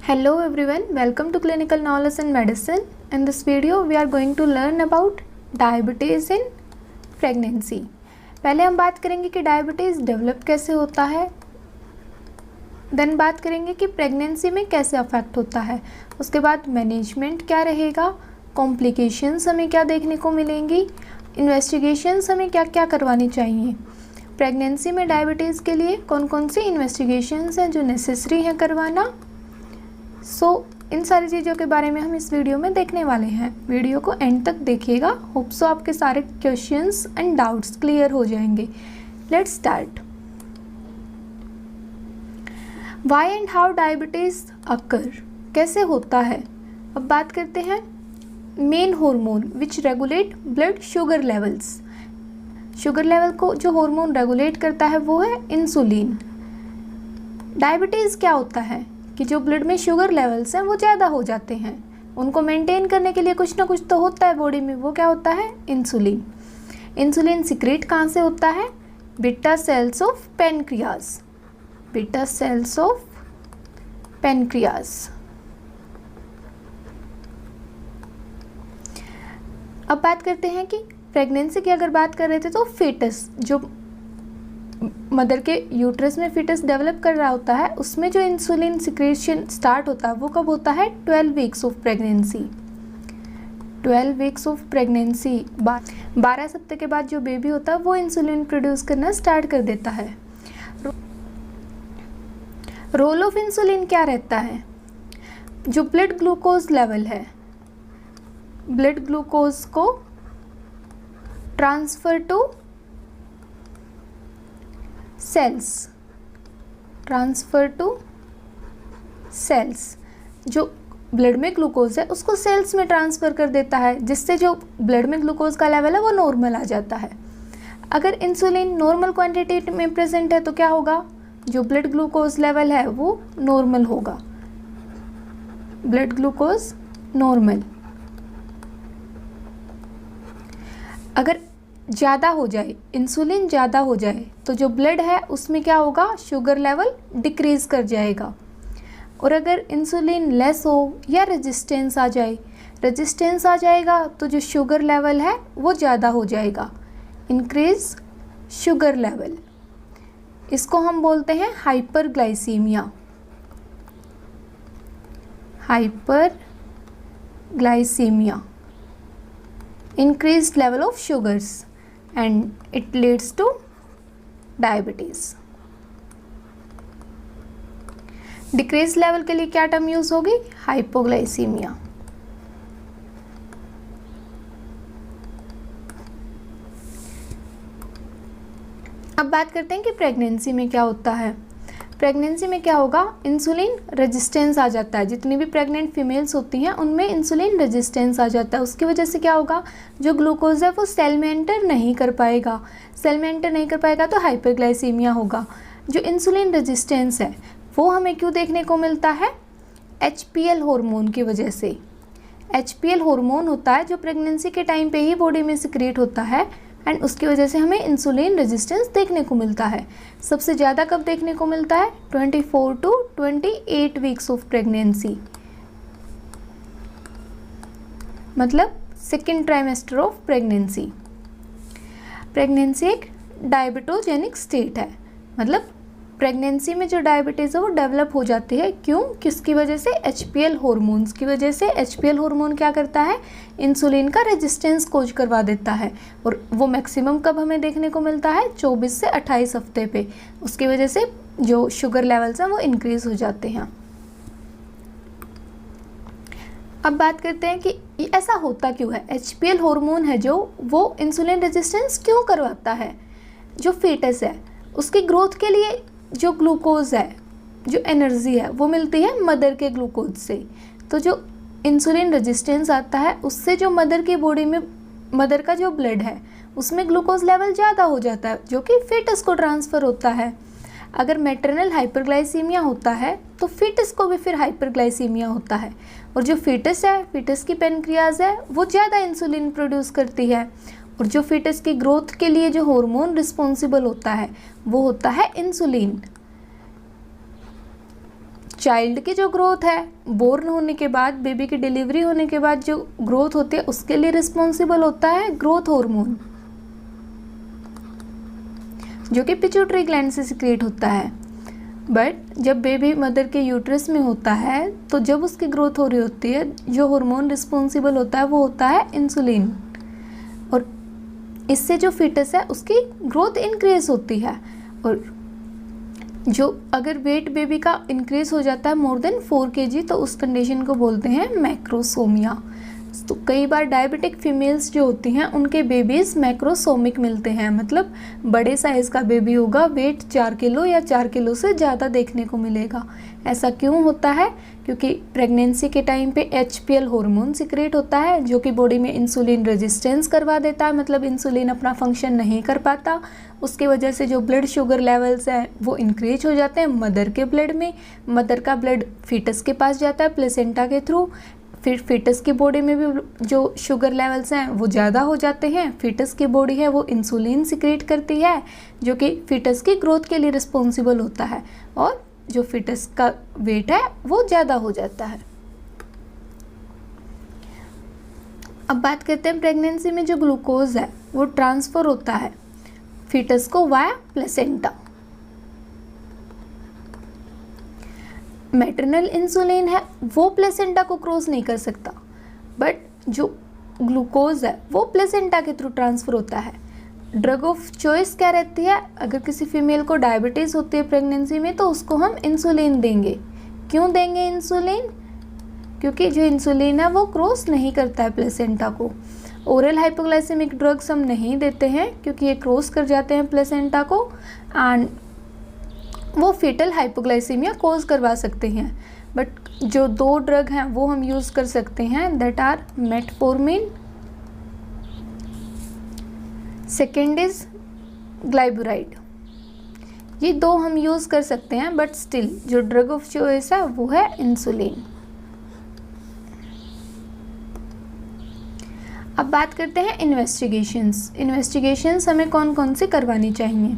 Hello everyone, welcome to Clinical Knowledge in Medicine. In this video we are going to learn about diabetes in pregnancy. पहले हम बात करेंगे कि diabetes develop कैसे होता है, देन बात करेंगे कि प्रेगनेंसी में कैसे अफेक्ट होता है, उसके बाद मैनेजमेंट क्या रहेगा, कॉम्प्लिकेशंस हमें क्या देखने को मिलेंगी, इन्वेस्टिगेशंस हमें क्या क्या करवानी चाहिए, प्रेगनेंसी में डायबिटीज़ के लिए कौन कौन सी इन्वेस्टिगेशंस हैं जो नेसेसरी हैं करवाना। इन सारी चीज़ों के बारे में हम इस वीडियो में देखने वाले हैं। वीडियो को एंड तक देखिएगा, होप सो आपके सारे क्वेश्चंस एंड डाउट्स क्लियर हो जाएंगे। Let's start. Why and how diabetes occur, कैसे होता है। अब बात करते हैं main hormone which regulate blood sugar levels. Sugar level को जो हार्मोन रेगुलेट करता है वो है इंसुलिन। डायबिटीज़ क्या होता है कि जो ब्लड में शुगर लेवल्स हैं वो ज़्यादा हो जाते हैं, उनको मेंटेन करने के लिए कुछ ना कुछ तो होता है बॉडी में, वो क्या होता है, इंसुलिन। इंसुलिन सिक्रेट कहाँ से होता है, beta cells of pancreas, beta cells of pancreas. अब बात करते हैं कि प्रेगनेंसी की अगर बात कर रहे थे तो फीटस, जो मदर के यूट्रस में फीटस डेवलप कर रहा होता है, उसमें जो इंसुलिन सिक्रेशन स्टार्ट होता है वो कब होता है, 12 weeks of pregnancy. 12 weeks of pregnancy, 12 सप्ताह के बाद जो बेबी होता है वो इंसुलिन प्रोड्यूस करना स्टार्ट कर देता है। रोल ऑफ इंसुलिन क्या रहता है, जो ब्लड ग्लूकोज लेवल है, ब्लड ग्लूकोज को transfer to cells, transfer to cells, जो ब्लड में ग्लूकोज है उसको सेल्स में ट्रांसफ़र कर देता है, जिससे जो ब्लड में ग्लूकोज का लेवल है वो नॉर्मल आ जाता है। अगर इंसुलिन नॉर्मल क्वांटिटी में प्रेजेंट है तो क्या होगा, जो ब्लड ग्लूकोज लेवल है वो नॉर्मल होगा, ब्लड ग्लूकोज नॉर्मल। अगर ज़्यादा हो जाए, इंसुलिन ज़्यादा हो जाए तो जो ब्लड है उसमें क्या होगा, शुगर लेवल डिक्रीज़ कर जाएगा। और अगर इंसुलिन लेस हो या रेजिस्टेंस आ जाए, रेजिस्टेंस आ जाएगा तो जो शुगर लेवल है वो ज़्यादा हो जाएगा, इंक्रीज शुगर लेवल। इसको हम बोलते हैं hyperglycaemia, hyperglycaemia, increased level of sugars and it leads to diabetes। decreased level के लिए क्या टर्म यूज होगी, हाइपोग्लाइसीमिया। अब बात करते हैं कि प्रेगनेंसी में क्या होता है। प्रेगनेंसी में क्या होगा, इंसुलिन रेजिस्टेंस आ जाता है, जितनी भी प्रेग्नेंट फीमेल्स होती हैं उनमें इंसुलिन रेजिस्टेंस आ जाता है। उसकी वजह से क्या होगा, जो ग्लूकोज है वो सेल में एंटर नहीं कर पाएगा, सेल में एंटर नहीं कर पाएगा तो हाइपरग्लाइसीमिया होगा। जो इंसुलिन रेजिस्टेंस है वो हमें क्यों देखने को मिलता है, HPL हार्मोन की वजह से। HPL हार्मोन होता है जो प्रेगनेंसी के टाइम पे ही बॉडी में सिक्रेट होता है एंड उसकी वजह से हमें इंसुलिन रेजिस्टेंस देखने को मिलता है। सबसे ज़्यादा कब देखने को मिलता है, 24 to 28 वीक्स ऑफ प्रेगनेंसी, मतलब second trimester of pregnancy. Pregnancy एक डायबिटोजेनिक स्टेट है, मतलब प्रेगनेंसी में जो डायबिटीज़ है वो डेवलप हो जाती है। क्यों, किसकी वजह से, HPL हार्मोन्स की वजह से। HPL हार्मोन क्या करता है, इंसुलिन का रेजिस्टेंस कोज करवा देता है और वो मैक्सिमम कब हमें देखने को मिलता है, 24 से 28 हफ्ते पे। उसकी वजह से जो शुगर लेवल्स हैं वो इंक्रीज़ हो जाते हैं। अब बात करते हैं कि ऐसा होता क्यों है, HPL हार्मोन है जो वो इंसुलिन रेजिस्टेंस क्यों करवाता है। जो फीटस है उसकी ग्रोथ के लिए जो ग्लूकोज है, जो एनर्जी है वो मिलती है मदर के ग्लूकोज से। तो जो इंसुलिन रेजिस्टेंस आता है उससे जो मदर की बॉडी में, मदर का जो ब्लड है उसमें ग्लूकोज लेवल ज़्यादा हो जाता है जो कि फीटस को ट्रांसफ़र होता है। अगर मैटरनल हाइपरग्लाइसीमिया होता है तो फीटस को भी फिर हाइपरग्लाइसीमिया होता है, और जो फीटस है, फीटस की पेनक्रियाज है वो ज़्यादा इंसुलिन प्रोड्यूस करती है, और जो फीटस की ग्रोथ के लिए जो हार्मोन रिस्पॉन्सिबल होता है वो होता है इंसुलिन। चाइल्ड की जो ग्रोथ है, बोर्न होने के बाद, बेबी की डिलीवरी होने के बाद जो ग्रोथ होती है उसके लिए रिस्पॉन्सिबल होता है ग्रोथ हार्मोन, जो कि पिट्यूटरी ग्लैंड से सिक्रेट होता है। बट जब बेबी मदर के यूट्रस में होता है तो जब उसकी ग्रोथ हो रही होती है, जो हार्मोन रिस्पॉन्सिबल होता है वो होता है इंसुलिन, और इससे जो फीटस है उसकी ग्रोथ इंक्रीज होती है। और जो अगर वेट बेबी का इंक्रीज हो जाता है मोर देन 4 kg तो उस कंडीशन को बोलते हैं मैक्रोसोमिया। तो कई बार डायबिटिक फीमेल्स जो होती हैं उनके बेबीज़ मैक्रोसोमिक मिलते हैं, मतलब बड़े साइज़ का बेबी होगा, वेट 4 किलो या 4 किलो से ज़्यादा देखने को मिलेगा। ऐसा क्यों होता है? क्योंकि प्रेगनेंसी के टाइम पे HPL हार्मोन सिक्रेट होता है जो कि बॉडी में इंसुलिन रेजिस्टेंस करवा देता है, मतलब इंसुलिन अपना फंक्शन नहीं कर पाता। उसकी वजह से जो ब्लड शुगर लेवल्स हैं वो इंक्रीज हो जाते हैं मदर के ब्लड में। मदर का ब्लड फीटस के पास जाता है प्लेसेंटा के थ्रू, फिर फीटस की बॉडी में भी जो शुगर लेवल्स हैं वो ज़्यादा हो जाते हैं। फीटस की बॉडी है वो इंसुलिन सिक्रेट करती है जो कि फीटस की ग्रोथ के लिए रिस्पॉन्सिबल होता है, और जो फीटस का वेट है वो ज़्यादा हो जाता है। अब बात करते हैं प्रेगनेंसी में जो ग्लूकोज है वो ट्रांसफ़र होता है फीटस को वाया प्लेसेंटा। मैटरनल इंसुलिन है वो प्लेसेंटा को क्रॉस नहीं कर सकता, बट जो ग्लूकोज है वो प्लेसेंटा के थ्रू ट्रांसफ़र होता है। ड्रग ऑफ चॉइस क्या रहती है? अगर किसी फीमेल को डायबिटीज़ होती है प्रेगनेंसी में तो उसको हम इंसुलिन देंगे। क्यों देंगे इंसुलिन? क्योंकि जो इंसुलिन है वो क्रॉस नहीं करता है प्लेसेंटा को। ओरल हाइपोग्लाइसेमिक ड्रग्स हम नहीं देते हैं क्योंकि ये क्रॉस कर जाते हैं प्लेसेंटा को, एंड वो फीटल हाइपोग्लाइसीमिया कोज करवा सकते हैं। बट जो 2 ड्रग हैं वो हम यूज़ कर सकते हैं, that are metformin, second is glyburide. ये 2 हम यूज़ कर सकते हैं, बट स्टिल जो ड्रग ऑफ चॉइस है वो है इंसुलिन। अब बात करते हैं इन्वेस्टिगेशंस हमें कौन कौन सी करवानी चाहिए।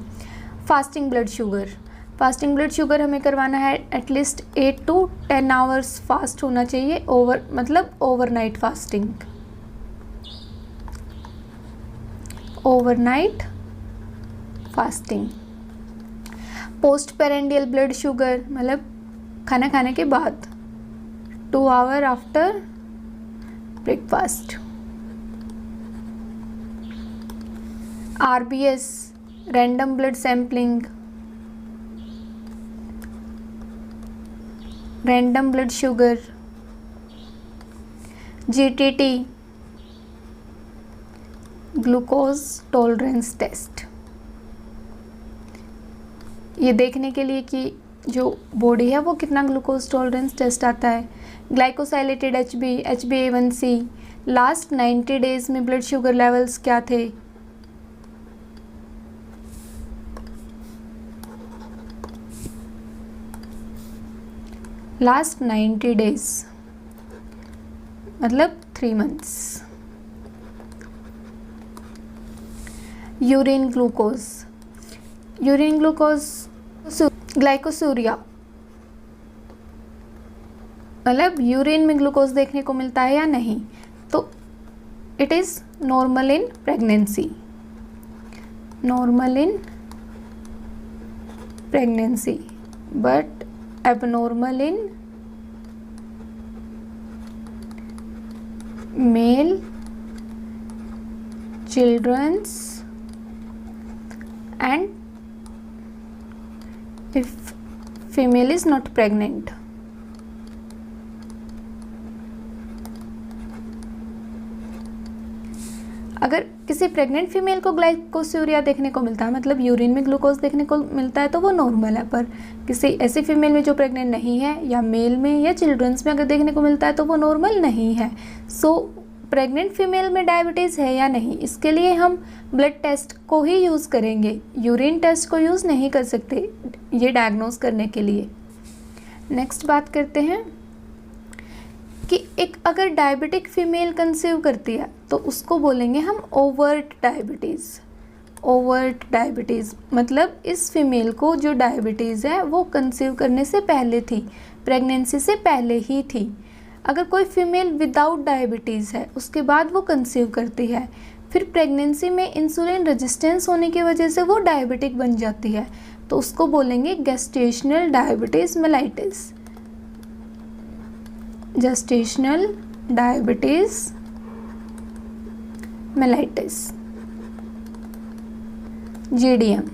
फास्टिंग ब्लड शुगर हमें करवाना है एटलीस्ट 8 to 10 आवर्स फास्ट होना चाहिए, overnight fasting. Post prandial blood sugar मतलब खाना खाने के बाद 2 hour after breakfast. RBS random blood sampling, random blood sugar, GTT glucose tolerance test, ये देखने के लिए कि जो बॉडी है वो कितना ग्लूकोज टॉलरेंस टेस्ट आता है। ग्लाइकोसाइलेटेड HbA1c, लास्ट 90 डेज में ब्लड शुगर लेवल्स क्या थे। लास्ट 90 डेज मतलब 3 months। यूरिन ग्लूकोज ग्लाइकोसूरिया मतलब यूरिन में ग्लूकोज देखने को मिलता है या नहीं, तो it is normal in pregnancy but abnormal in male, children's and if female is not pregnant। अगर किसी प्रेग्नेंट फीमेल को ग्लाइकोसूरिया देखने को मिलता है, मतलब यूरिन में ग्लूकोज देखने को मिलता है, तो वो नॉर्मल है। पर किसी ऐसी फीमेल में जो प्रेग्नेंट नहीं है या मेल में या चिल्ड्रंस में अगर देखने को मिलता है तो वो नॉर्मल नहीं है। सो प्रेग्नेंट फीमेल में डायबिटीज़ है या नहीं, इसके लिए हम ब्लड टेस्ट को ही यूज़ करेंगे, यूरिन टेस्ट को यूज़ नहीं कर सकते ये डायग्नोज करने के लिए। नेक्स्ट बात करते हैं कि एक अगर डायबिटिक फीमेल कंसीव करती है तो उसको बोलेंगे हम ओवर्ट डायबिटीज़ मतलब इस फीमेल को जो डायबिटीज़ है वो कंसीव करने से पहले थी, प्रेगनेंसी से पहले ही थी। अगर कोई फीमेल विदाउट डायबिटीज़ है, उसके बाद वो कंसीव करती है, फिर प्रेगनेंसी में इंसुलिन रेजिस्टेंस होने की वजह से वो डायबिटिक बन जाती है, तो उसको बोलेंगे gestational diabetes mellitus. Gestational diabetes mellitus, GDM।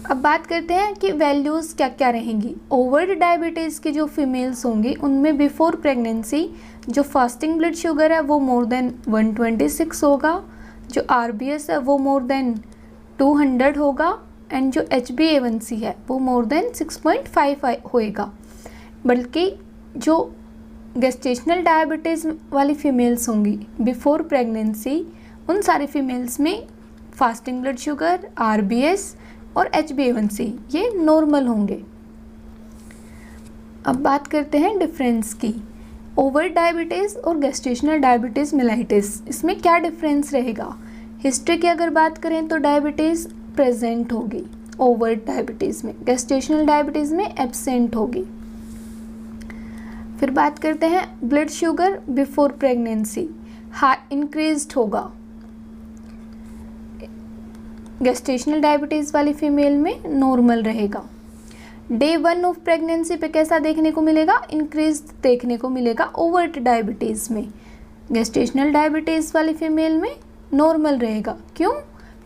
अब बात करते हैं कि वैल्यूज़ क्या क्या रहेंगी। ओवर डायबिटीज़ की जो फीमेल्स होंगी उनमें बिफोर प्रेगनेंसी जो फास्टिंग ब्लड शुगर है वो मोर देन 126 होगा, जो RBS है वो मोर देन 200 होगा, एंड जो HbA1c है वो मोर देन 6.5 होएगा। बल्कि जो गेस्टेशनल डायबिटीज़ वाली फीमेल्स होंगी बिफोर प्रेगनेंसी, उन सारी फीमेल्स में फास्टिंग ब्लड शुगर, RBS और HbA1c ये नॉर्मल होंगे। अब बात करते हैं डिफरेंस की। ओवर डायबिटीज़ और गेस्टेशनल डायबिटीज़ मेलाइटिस, इसमें क्या डिफरेंस रहेगा। हिस्ट्री की अगर बात करें तो डायबिटीज़ प्रेजेंट होगी ओवर डायबिटीज़ में, गेस्टेशनल डायबिटीज़ में एब्सेंट होगी। फिर बात करते हैं blood sugar before pregnancy increased होगा, गेस्टेशनल डायबिटीज़ वाली फीमेल में नॉर्मल रहेगा। डे 1 ऑफ प्रेगनेंसी पे कैसा देखने को मिलेगा, इंक्रीज देखने को मिलेगा ओवर डायबिटीज़ में। गेस्टेशनल डायबिटीज़ वाली फीमेल में नॉर्मल रहेगा। क्यों?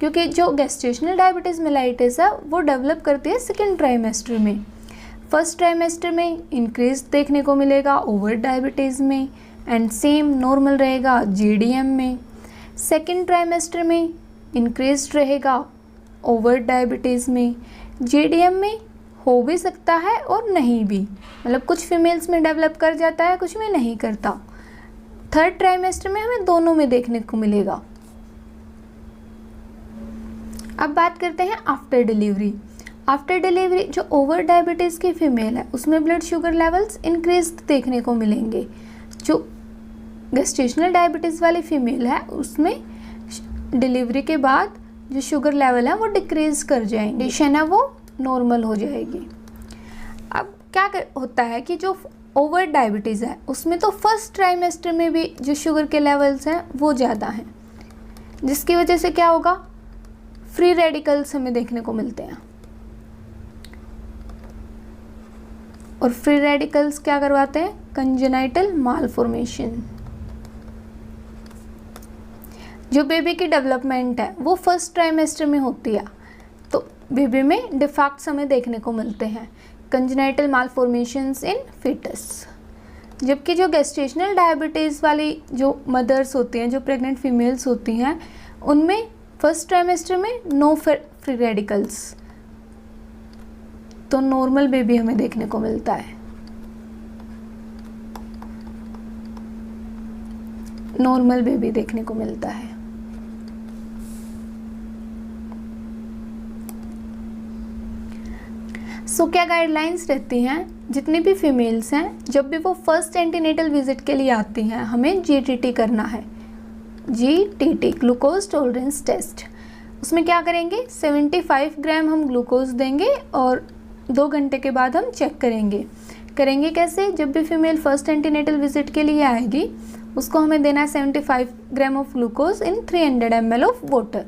क्योंकि जो गेस्टेशनल डायबिटीज़ मेलाइटिस है वो डेवलप करती है सेकेंड ट्राइमेस्टर में। फर्स्ट ट्राइमेस्टर में इंक्रीज देखने को मिलेगा ओवर डायबिटीज़ में, एंड सेम नॉर्मल रहेगा GDM में। सेकेंड ट्राइमेस्टर में इंक्रीज रहेगा ओवर डायबिटीज़ में। GDM में हो भी सकता है और नहीं भी, मतलब कुछ फीमेल्स में डेवलप कर जाता है, कुछ में नहीं करता। थर्ड ट्राइमेस्टर में हमें दोनों में देखने को मिलेगा। अब बात करते हैं आफ्टर डिलीवरी। आफ्टर डिलीवरी जो ओवर डायबिटीज़ की फीमेल है उसमें ब्लड शुगर लेवल्स इंक्रीज देखने को मिलेंगे। जो गेस्टेशनल डायबिटीज़ वाली फीमेल है उसमें डिलीवरी के बाद जो शुगर लेवल है वो डिक्रीज़ कर जाएंगे, कंडीशन है वो नॉर्मल हो जाएगी। अब क्या होता है कि जो ओवर डायबिटीज़ है उसमें तो फर्स्ट ट्राइमेस्टर में भी जो शुगर के लेवल्स हैं वो ज़्यादा हैं, जिसकी वजह से क्या होगा, फ्री रेडिकल्स हमें देखने को मिलते हैं। और फ्री रेडिकल्स क्या करवाते हैं, कंजेनाइटल मालफॉर्मेशन। जो बेबी की डेवलपमेंट है वो फर्स्ट ट्राइमेस्टर में होती है, तो बेबी में डिफेक्ट्स हमें देखने को मिलते हैं, कंजेनाइटल मालफॉर्मेशंस इन फीटस। जबकि जो गेस्टेशनल डायबिटीज़ वाली जो मदर्स होती हैं, जो प्रेग्नेंट फीमेल्स होती हैं, उनमें फर्स्ट ट्राइमेस्टर में नो फ्री रेडिकल्स, तो नॉर्मल बेबी हमें देखने को मिलता है। नॉर्मल बेबी देखने को मिलता है। सो क्या गाइडलाइंस रहती हैं, जितनी भी फीमेल्स हैं जब भी वो फर्स्ट एंटीनेटल विजिट के लिए आती हैं हमें GTT करना है। GTT glucose tolerance test. उसमें क्या करेंगे, 75 ग्राम हम ग्लूकोज देंगे और 2 घंटे के बाद हम चेक करेंगे कैसे, जब भी फीमेल फर्स्ट एंटीनेटल विजिट के लिए आएगी उसको हमें देना है 75 gram of glucose in 300 ml of water.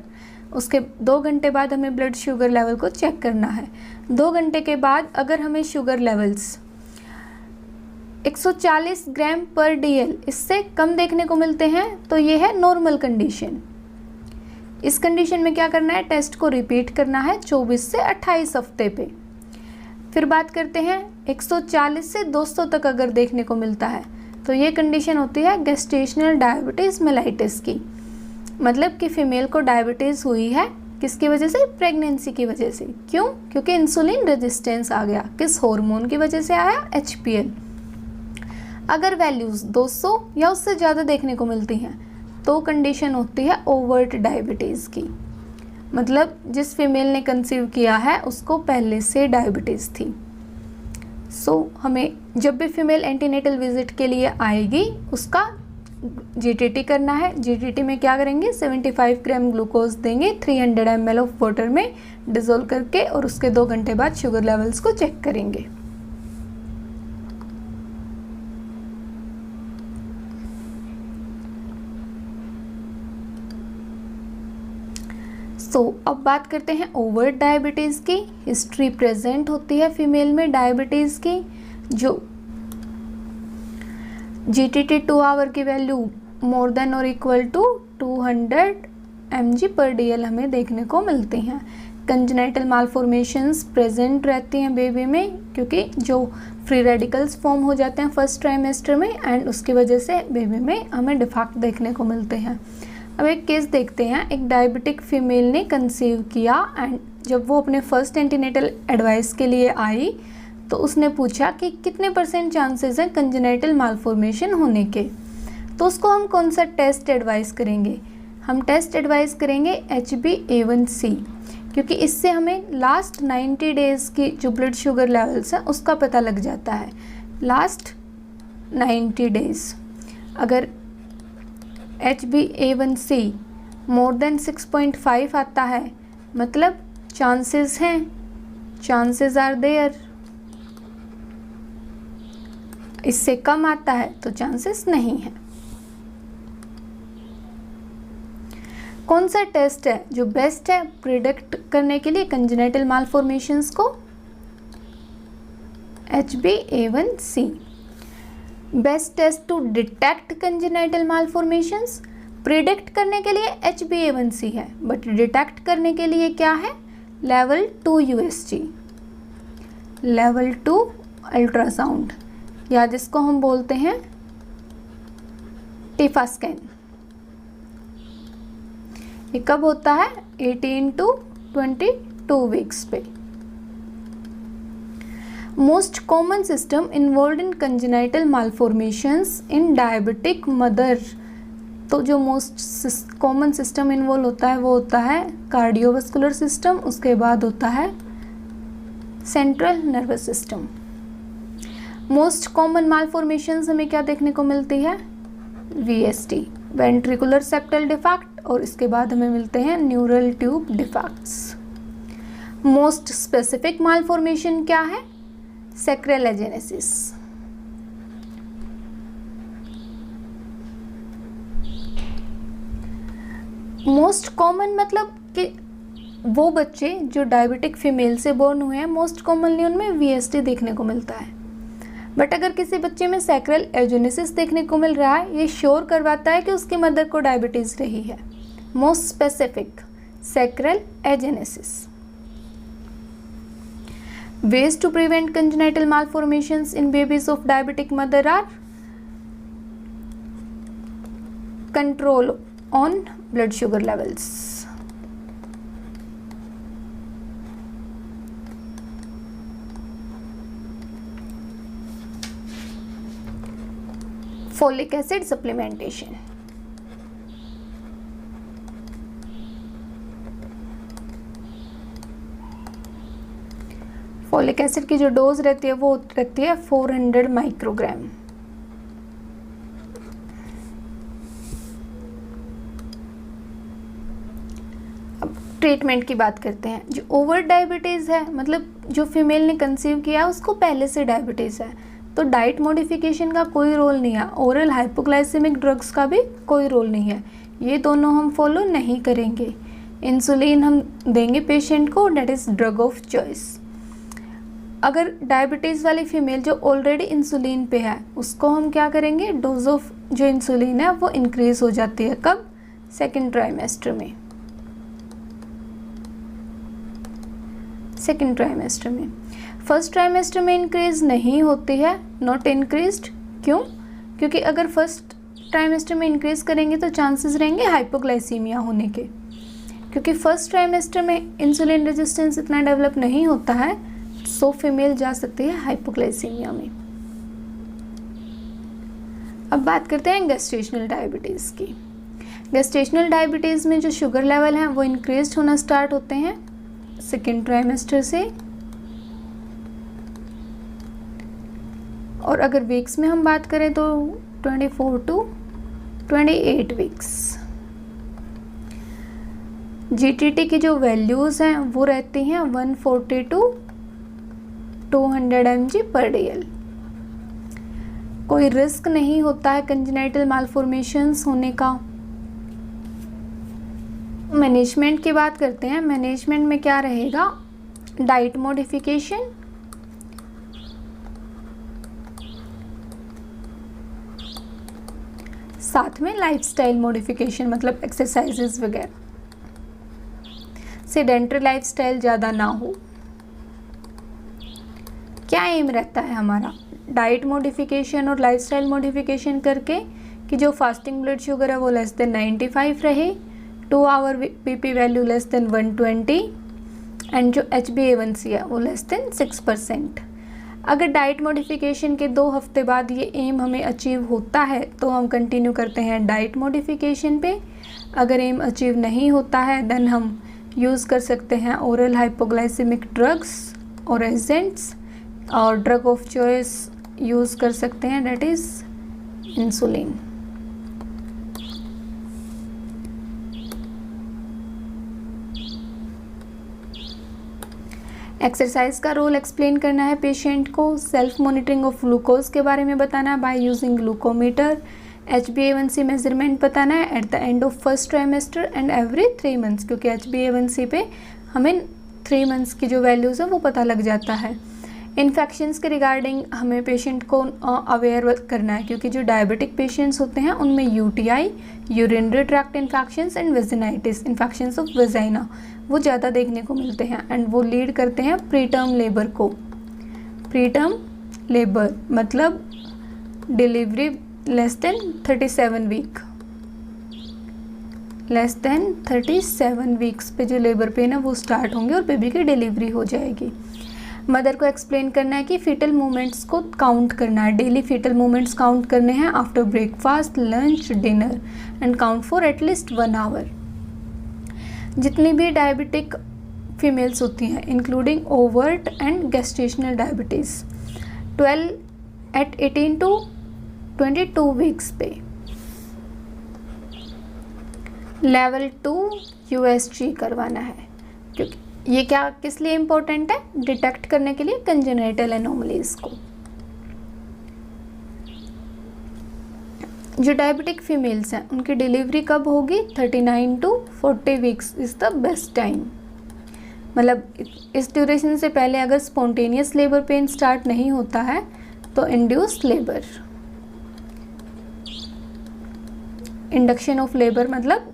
उसके 2 घंटे बाद हमें ब्लड शुगर लेवल को चेक करना है। 2 घंटे के बाद अगर हमें शुगर लेवल्स 140 ग्राम पर DL इससे कम देखने को मिलते हैं तो ये है नॉर्मल कंडीशन। इस कंडीशन में क्या करना है, टेस्ट को रिपीट करना है 24 से 28 हफ्ते पे। फिर बात करते हैं 140 से 200 तक अगर देखने को मिलता है तो ये कंडीशन होती है गेस्टेशनल डायबिटीज़ मेलाइटिस की, मतलब कि फ़ीमेल को डायबिटीज़ हुई है किसकी वजह से, प्रेगनेंसी की वजह से। क्यों? क्योंकि इंसुलिन रेजिस्टेंस आ गया। किस हार्मोन की वजह से आया, HPL। अगर वैल्यूज़ 200 या उससे ज़्यादा देखने को मिलती हैं तो कंडीशन होती है ओवर्ट डायबिटीज़ की, मतलब जिस फीमेल ने कंसीव किया है उसको पहले से डायबिटीज़ थी। सो हमें जब भी फीमेल एंटीनेटल विजिट के लिए आएगी उसका जीटीटी करना है। जीटीटी में क्या करेंगे, 75 ग्राम ग्लूकोज देंगे 300 ml ऑफ वाटर में डिज़ोल्व करके, और उसके 2 घंटे बाद शुगर लेवल्स को चेक करेंगे। अब बात करते हैं ओवर्ट डायबिटीज़ की। हिस्ट्री प्रेजेंट होती है फीमेल में डायबिटीज़ की, जो जीटीटी 2 आवर की वैल्यू मोर देन और इक्वल टू 200 mg/dl हमें देखने को मिलती हैं। कंजेनाइटल मालफॉर्मेशंस प्रेजेंट रहती हैं बेबी में, क्योंकि जो फ्री रेडिकल्स फॉर्म हो जाते हैं फर्स्ट ट्राइमेस्टर में, एंड उसकी वजह से बेबी में हमें डिफेक्ट देखने को मिलते हैं। अब एक केस देखते हैं। एक डायबिटिक फीमेल ने कंसीव किया, एंड जब वो अपने फर्स्ट एंटीनेटल एडवाइस के लिए आई तो उसने पूछा कि कितने % चांसेस हैं कंजेनाइटल मालफॉर्मेशन होने के। तो उसको हम कौन सा टेस्ट एडवाइस करेंगे? हम टेस्ट एडवाइस करेंगे HbA1c, क्योंकि इससे हमें लास्ट 90 डेज़ की जो ब्लड शुगर लेवल्स हैं उसका पता लग जाता है। लास्ट 90 डेज़ अगर HbA1c मोर देन 6.5 आता है, मतलब चांसेस हैं, चांसेस आर देयर। इससे कम आता है तो चांसेस नहीं है। कौन सा टेस्ट है जो बेस्ट है प्रिडिक्ट करने के लिए कंजेनाइटल मालफॉर्मेशंस को? HbA1c। Best test to detect congenital malformations, predict करने के लिए HbA1c है, बट डिटेक्ट करने के लिए क्या है? लेवल 2 USG, लेवल 2 अल्ट्रासाउंड, या जिसको हम बोलते हैं टिफा स्कैन। ये कब होता है? 18 to 22 वीक्स पे। Most common system involve in congenital मालफॉर्मेशंस in diabetic mother. तो जो मोस्ट कॉमन सिस्टम इन्वॉल्व होता है वो होता है कार्डियोवास्कुलर सिस्टम, उसके बाद होता है central nervous system. Most common मालफॉर्मेशंस हमें क्या देखने को मिलती है? VSD, वेंट्रिकुलर सेप्टल डिफेक्ट, और इसके बाद हमें मिलते हैं neural tube defects. Most specific malformation क्या है? Sacral agenesis. मोस्ट कॉमन मतलब कि वो बच्चे जो डायबिटिक फीमेल से बोर्न हुए हैं, मोस्ट कॉमनली उनमें VSD देखने को मिलता है। बट अगर किसी बच्चे में सैक्रल एजेनेसिस देखने को मिल रहा है, ये श्योर करवाता है कि उसकी मदर को डायबिटीज़ रही है। Most specific sacral agenesis. Ways to prevent congenital malformations in babies of diabetic mother are control on blood sugar levels. Folic acid supplementation. Folic acid की जो डोज रहती है वो रहती है 400 माइक्रोग्राम। अब ट्रीटमेंट की बात करते हैं। जो ओवर डायबिटीज़ है, मतलब जो फीमेल ने कंसीव किया उसको पहले से डायबिटीज़ है, तो डाइट मॉडिफिकेशन का कोई रोल नहीं है। ओरल हाइपोग्लाइसेमिक ड्रग्स का भी कोई रोल नहीं है। ये दोनों हम फॉलो नहीं करेंगे। इंसुलिन हम देंगे पेशेंट को, that is drug of choice. अगर डायबिटीज़ वाली फीमेल जो ऑलरेडी इंसुलिन पे है, उसको हम क्या करेंगे? डोज ऑफ जो इंसुलिन है वो इंक्रीज हो जाती है। कब? सेकेंड ट्राइमेस्टर में। सेकेंड ट्राइमेस्टर में। फर्स्ट ट्राइमेस्टर में इंक्रीज नहीं होती है, नॉट इंक्रीज्ड। क्यों? क्योंकि अगर फर्स्ट ट्राइमेस्टर में इंक्रीज करेंगे तो चांसेस रहेंगे हाइपोग्लाइसीमिया होने के, क्योंकि फर्स्ट ट्राइमेस्टर में इंसुलिन रेजिस्टेंस इतना डेवलप नहीं होता है, सो फीमेल जा सकती है हाइपोग्लाइसीमिया में। अब बात करते हैं गेस्टेशनल डायबिटीज़ की। गेस्टेशनल डायबिटीज़ में जो शुगर लेवल हैं वो इंक्रीज होना स्टार्ट होते हैं सेकेंड ट्राइमेस्टर से, और अगर वीक्स में हम बात करें तो 24 to 28 वीक्स। जीटीटी की जो वैल्यूज़ हैं वो रहती हैं 140 to 200 mg पर DL। कोई रिस्क नहीं होता है कंजेनाइटल मालफॉर्मेशंस होने का। मैनेजमेंट की बात करते हैं। मैनेजमेंट में क्या रहेगा? डाइट मॉडिफिकेशन, साथ में लाइफस्टाइल मॉडिफिकेशन, मतलब एक्सरसाइजेस वगैरह, सेडेंटरी लाइफस्टाइल ज़्यादा ना हो। क्या एम रहता है हमारा? डाइट मॉडिफिकेशन और लाइफस्टाइल मॉडिफिकेशन करके कि जो फास्टिंग ब्लड शुगर है वो लेस देन 95 रहे, 2 hour BP value less than 120 and जो HbA1c है वो लेस देन 6%। अगर डाइट मॉडिफिकेशन के 2 हफ्ते बाद ये एम हमें अचीव होता है तो हम कंटिन्यू करते हैं डाइट मॉडिफिकेशन पे। अगर एम अचीव नहीं होता है देन हम यूज़ कर सकते हैं ओरल हाइपोग्लाइसेमिक ड्रग्स और एजेंट्स, और ड्रग ऑफ चॉइस यूज़ कर सकते हैं डेट इज़ इंसुलिन। एक्सरसाइज का रोल एक्सप्लेन करना है पेशेंट को। सेल्फ मॉनिटरिंग ऑफ ग्लूकोज के बारे में बताना है by using glucometer. HbA1c measurement बताना है at the end of first trimester and every 3 months, क्योंकि HbA1c पे हमें 3 मंथ्स की जो वैल्यूज़ है वो पता लग जाता है। इन्फेक्शंस के रिगार्डिंग हमें पेशेंट को अवेयर करना है, क्योंकि जो डायबिटिक पेशेंट्स होते हैं उनमें UTI, urinary tract infections and vaginitis, infections of vagina, वो ज़्यादा देखने को मिलते हैं एंड वो लीड करते हैं प्रीटर्म लेबर को। प्रीटर्म लेबर मतलब delivery less than 37 week, less than 37 weeks पे जो लेबर पेन है वो स्टार्ट होंगे और बेबी की डिलीवरी हो जाएगी। मदर को एक्सप्लेन करना है कि फीटल मूवमेंट्स को काउंट करना है, डेली फीटल मूवमेंट्स काउंट करने हैं after breakfast, lunch, dinner and count for at least 1 hour. जितनी भी डायबिटिक फीमेल्स होती हैं including overt and gestational diabetes 18 to 22 weeks पे लेवल 2 USG करवाना है, क्योंकि ये क्या किस लिए इम्पोर्टेंट है? डिटेक्ट करने के लिए कंजेनाइटल एनोमलीज को। जो डायबिटिक फीमेल्स हैं उनकी डिलीवरी कब होगी? 39 to 40 weeks is the best time. मतलब इस ड्यूरेशन से पहले अगर स्पॉन्टेनियस लेबर पेन स्टार्ट नहीं होता है तो induced labour, induction of labour मतलब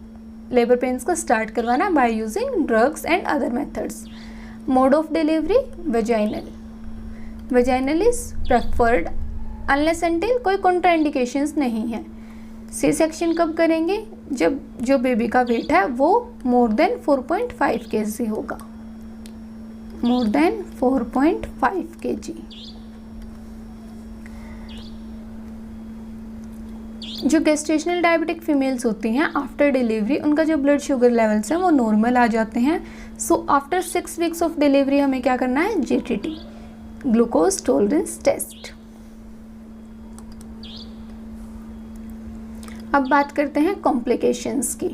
लेबर पेन्स को स्टार्ट करवाना by using drugs and other methods. Mode of delivery vaginal, vaginal is preferred unless until कोई कॉन्ट्राइंडिकेशंस नहीं है। सी सेक्शन कब करेंगे? जब जो बेबी का वेट है वो मोर देन 4.5 kg होगा, मोर देन 4.5 kg। जो गेस्टेशनल डायबिटिक फीमेल्स होती हैं आफ्टर डिलीवरी उनका जो ब्लड शुगर लेवल्स हैं वो नॉर्मल आ जाते हैं। So after 6 weeks of delivery हमें क्या करना है? GTT, glucose tolerance test. अब बात करते हैं कॉम्प्लिकेशंस की।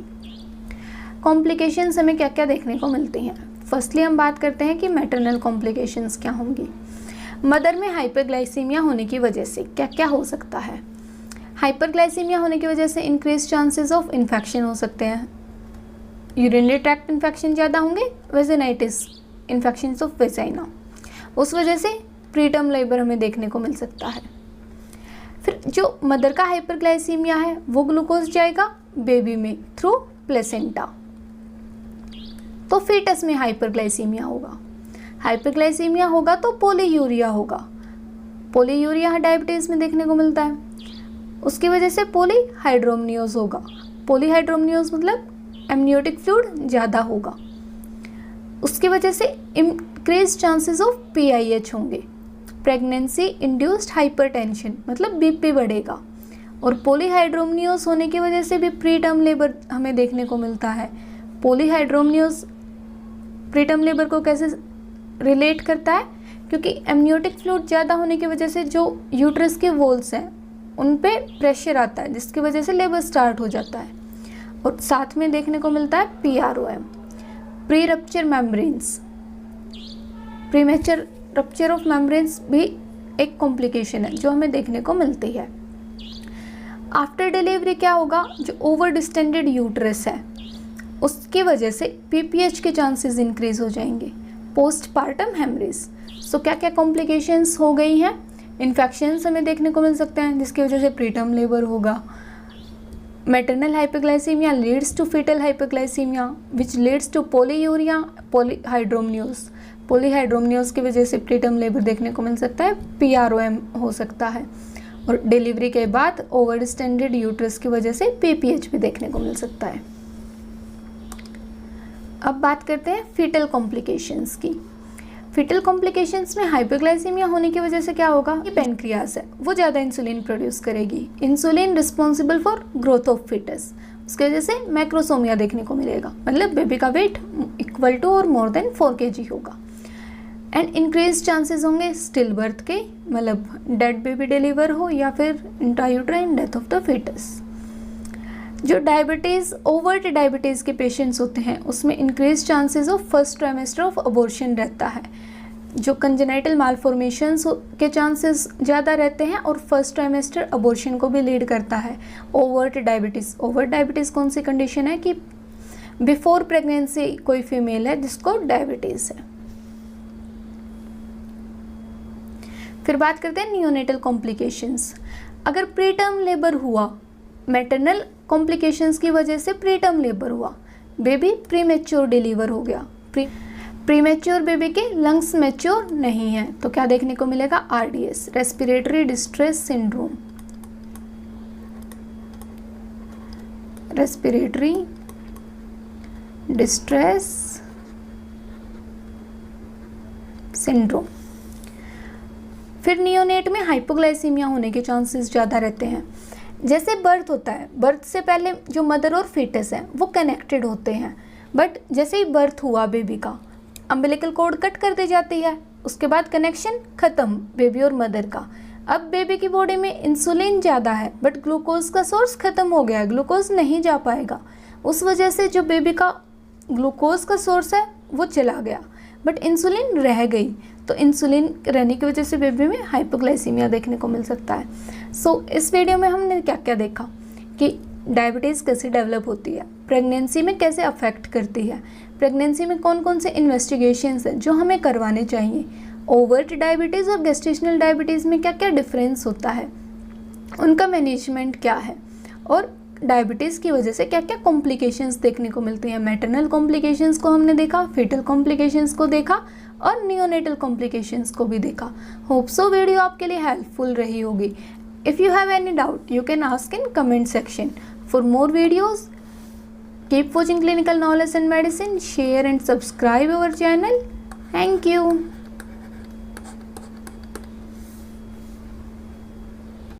कॉम्प्लिकेशंस हमें क्या क्या देखने को मिलती हैं? फर्स्टली हम बात करते हैं कि मैटरनल कॉम्प्लिकेशंस क्या होंगी। मदर में हाइपरग्लाइसीमिया होने की वजह से क्या क्या हो सकता है? हाइपरग्लाइसीमिया होने की वजह से इंक्रीज चांसेस ऑफ इन्फेक्शन हो सकते हैं। यूरिनरी ट्रैक्ट इन्फेक्शन ज़्यादा होंगे, वेजिनाइटिस, इन्फेक्शंस ऑफ वेजाइना, उस वजह से प्रीटर्म लेबर हमें देखने को मिल सकता है। फिर जो मदर का हाइपरग्लाइसीमिया है वो ग्लूकोज जाएगा बेबी में थ्रू प्लेसेंटा, तो फीटस में हाइपरग्लाइसीमिया होगा। हाइपरग्लाइसीमिया होगा तो पोलीयूरिया होगा। पोलीयूरिया डायबिटीज़ में देखने को मिलता है, उसकी वजह से पॉलीहाइड्रोमनियोज होगा। पॉलीहाइड्रोमनियोज मतलब एमनियोटिक फ्लूइड ज़्यादा होगा, उसकी वजह से इंक्रीज चांसेस ऑफ PIH होंगे। प्रेगनेंसी इंड्यूस्ड हाइपरटेंशन मतलब BP बढ़ेगा, और पॉलीहाइड्रोमनियोज होने की वजह से भी प्रीटर्म लेबर हमें देखने को मिलता है। पॉलीहाइड्रोमनियोज प्रीटर्म लेबर को कैसे रिलेट करता है? क्योंकि एमनियोटिक फ्लूइड ज़्यादा होने की वजह से जो यूट्रस के वॉल्स हैं उन पे प्रेशर आता है जिसकी वजह से लेबर स्टार्ट हो जाता है। और साथ में देखने को मिलता है PROM, pre rupture membranes. Premature rupture of membranes भी एक कॉम्प्लिकेशन है जो हमें देखने को मिलती है। आफ्टर डिलीवरी क्या होगा, जो ओवर डिस्टेंडेड यूट्रस है उसकी वजह से PPH के चांसेस इंक्रीज हो जाएंगे। पोस्टपार्टम हेमरेज, सो क्या क्या कॉम्प्लिकेशंस हो गई हैं, इन्फेक्शंस हमें देखने को मिल सकते हैं जिसकी वजह से प्रीटर्म लेबर होगा। Maternal hypoglycaemia leads to fetal hypoglycaemia which leads to polyuria, polyhydramnios. Polyhydramnios की वजह से प्रीटर्म लेबर देखने को मिल सकता है, PROM हो सकता है। और डिलीवरी के बाद ओवर डिस्टेंडेड यूट्रस की वजह से PPH भी देखने को मिल सकता है। अब बात करते हैं फीटल कॉम्प्लिकेशंस की। फीटल कॉम्प्लिकेशंस में हाइपोग्लाइसीमिया होने की वजह से क्या होगा, ये पेनक्रियास है वो ज़्यादा इंसुलिन प्रोड्यूस करेगी। Insulin responsible for growth of foetus, उसकी वजह से मैक्रोसोमिया देखने को मिलेगा, मतलब बेबी का वेट इक्वल टू और मोर देन 4 kg होगा। एंड इंक्रीज चांसेस होंगे स्टिल बर्थ के, मतलब डेड बेबी डिलीवर हो या फिर intrauterine death of the foetus. जो डायबिटीज़, ओवर्ट डायबिटीज़ के पेशेंट्स होते हैं उसमें increase chances of first trimester of abortion रहता है। जो कंजेनाइटल मालफॉर्मेशंस के चांसेस ज़्यादा रहते हैं और फर्स्ट ट्राइमेस्टर अबॉर्शन को भी लीड करता है। ओवर्ट डायबिटीज़, ओवर्ट डायबिटीज़ कौन सी कंडीशन है कि बिफोर प्रेगनेंसी कोई फीमेल है जिसको डायबिटीज़ है। फिर बात करते हैं नियोनेटल कॉम्प्लिकेशंस। अगर प्रीटर्म लेबर हुआ, मैटरनल कॉम्प्लिकेशंस की वजह से प्रीटर्म लेबर हुआ, बेबी प्रीमेच्योर डिलीवर हो गया, प्रीमेच्योर बेबी के लंग्स मैच्योर नहीं है, तो क्या देखने को मिलेगा, RDS, respiratory distress syndrome. Respiratory distress syndrome. फिर नियोनेट में हाइपोग्लाइसीमिया होने के चांसेस ज़्यादा रहते हैं। जैसे बर्थ होता है, बर्थ से पहले जो मदर और फीटस है वो कनेक्टेड होते हैं, बट जैसे ही बर्थ हुआ बेबी का, अम्बिलिकल कॉर्ड कट कर दी जाती है, उसके बाद कनेक्शन ख़त्म बेबी और मदर का। अब बेबी की बॉडी में इंसुलिन ज़्यादा है बट ग्लूकोज का सोर्स ख़त्म हो गया है, ग्लूकोज नहीं जा पाएगा, उस वजह से जो बेबी का ग्लूकोज का सोर्स है वो चला गया बट इंसुलिन रह गई, तो इंसुलिन रहने की वजह से बेबी में हाइपोग्लाइसीमिया देखने को मिल सकता है। सो इस वीडियो में हमने क्या क्या देखा कि डायबिटीज़ कैसे डेवलप होती है, प्रेगनेंसी में कैसे अफेक्ट करती है, प्रेगनेंसी में कौन कौन से इन्वेस्टिगेशंस हैं जो हमें करवाने चाहिए, ओवर्ट डायबिटीज़ और गेस्टेशनल डायबिटीज़ में क्या क्या डिफरेंस होता है, उनका मैनेजमेंट क्या है, और डायबिटीज़ की वजह से क्या क्या कॉम्प्लिकेशंस देखने को मिलती हैं। मैटरनल कॉम्प्लिकेशंस को हमने देखा, फीटल कॉम्प्लिकेशंस को देखा और नियोनेटल कॉम्प्लिकेशंस को भी देखा। होप सो वीडियो आपके लिए हेल्पफुल रही होगी। If you have any doubt you can ask in comment section. For more videos keep watching clinical knowledge and medicine, share and subscribe our channel. Thank you.